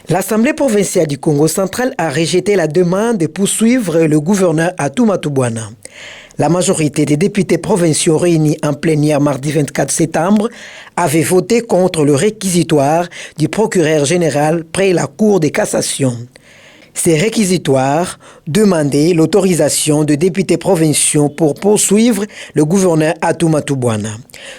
L'Assemblée provinciale du Congo central a rejeté la demande de poursuivre le gouverneur Atou Matubwana. La majorité des députés provinciaux réunis en plénière mardi 24 septembre avaient voté contre le réquisitoire du procureur général près la Cour de cassation. Ces réquisitoires demandaient l'autorisation de députés provinciaux pour poursuivre le gouverneur Atou Matubwana.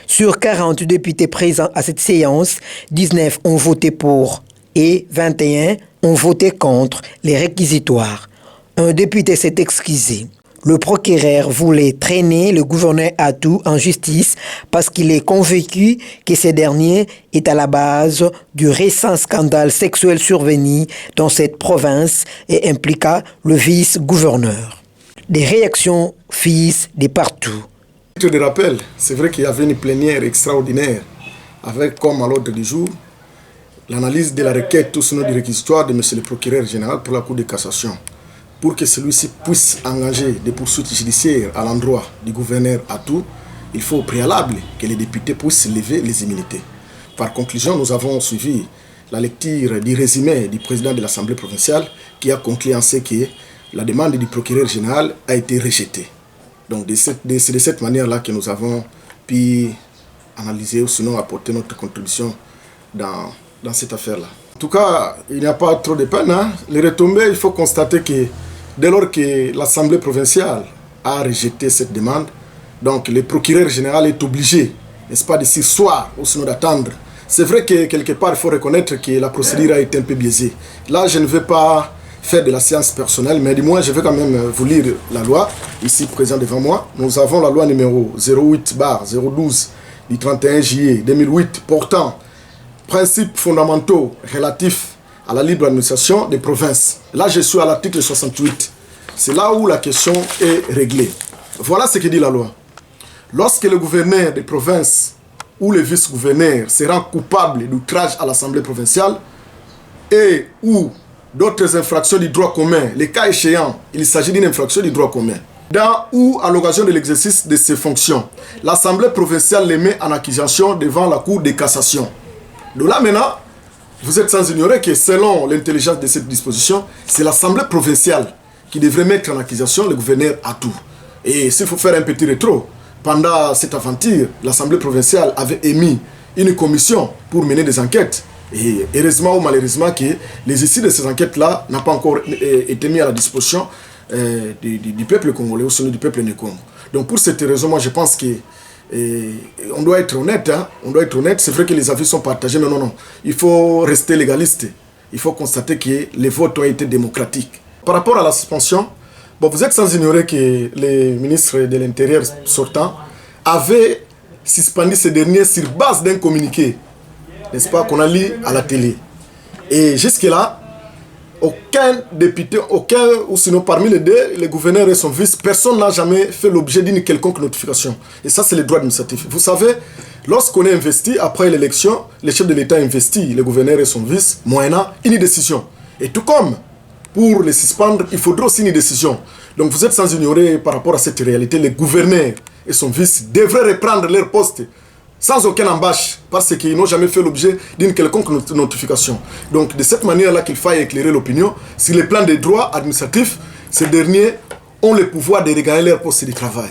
Sur 40 députés présents à cette séance, 19 ont voté pour et 21 ont voté contre les réquisitoires. Un député s'est excusé. Le procureur voulait traîner le gouverneur Atou en justice parce qu'il est convaincu que ce dernier est à la base du récent scandale sexuel survenu dans cette province et impliqua le vice-gouverneur. Des réactions fusent de partout. Je te rappelle, c'est vrai qu'il y avait une plénière extraordinaire avec comme à l'ordre du jour l'analyse de la requête tout sinon du réquisitoire de M. le procureur général pour la Cour de cassation, pour que celui-ci puisse engager des poursuites judiciaires à l'endroit du gouverneur Atou. Il faut au préalable que les députés puissent lever les immunités. Par conclusion, nous avons suivi la lecture du résumé du président de l'Assemblée provinciale qui a conclu en ce que la demande du procureur général a été rejetée. Donc c'est de cette manière-là que nous avons pu analyser ou sinon apporter notre contribution dans cette affaire-là. En tout cas, il n'y a pas trop de peine. Les retombées, il faut constater que dès lors que l'Assemblée provinciale a rejeté cette demande, donc le procureur général est obligé, n'est-ce pas, de s'y soir ou sinon d'attendre. C'est vrai que quelque part, il faut reconnaître que la procédure a été un peu biaisée. Là, je ne veux pas faire de la science personnelle, mais du moins, je vais quand même vous lire la loi, ici présent devant moi. Nous avons la loi numéro 08/012 du 31 juillet 2008 portant principes fondamentaux relatifs à la libre administration des provinces. Là, je suis à l'article 68. C'est là où la question est réglée. Voilà ce que dit la loi. Lorsque le gouverneur des provinces ou le vice-gouverneur se rend coupable d'outrage à l'Assemblée provinciale et ou d'autres infractions du droit commun, les cas échéants, il s'agit d'une infraction du droit commun, dans ou à l'occasion de l'exercice de ses fonctions, l'Assemblée provinciale les met en accusation devant la Cour de cassation. De là maintenant, vous êtes sans ignorer que selon l'intelligence de cette disposition, c'est l'Assemblée provinciale qui devrait mettre en accusation le gouverneur Atou. Et s'il faut faire un petit rétro, pendant cette aventure, l'Assemblée provinciale avait émis une commission pour mener des enquêtes. Et heureusement ou malheureusement que les issues de ces enquêtes-là n'ont pas encore été mis à la disposition du peuple congolais ou sinon du peuple Nkongo. Donc pour cette raison, moi je pense que on doit être honnête, on doit être honnête. C'est vrai que les avis sont partagés, mais non. Il faut rester légaliste. Il faut constater que les votes ont été démocratiques. Par rapport à la suspension, bon, vous êtes sans ignorer que les ministres de l'Intérieur sortants avaient suspendu ces derniers sur base d'un communiqué, n'est-ce pas, qu'on a lu à la télé. Et jusque-là, aucun député, ou sinon parmi les deux, le gouverneur et son vice, personne n'a jamais fait l'objet d'une quelconque notification. Et ça, c'est le droit administratif. Vous savez, lorsqu'on est investi, après l'élection, le chef de l'État investit le gouverneur et son vice, moyennant une décision. Et tout comme pour les suspendre, il faudra aussi une décision. Donc vous êtes sans ignorer par rapport à cette réalité, le gouverneur et son vice devraient reprendre leur poste sans aucun embâche, parce qu'ils n'ont jamais fait l'objet d'une quelconque notification. Donc, de cette manière-là qu'il faille éclairer l'opinion, sur les plans des droits administratifs, ces derniers ont le pouvoir de regagner leur poste de travail.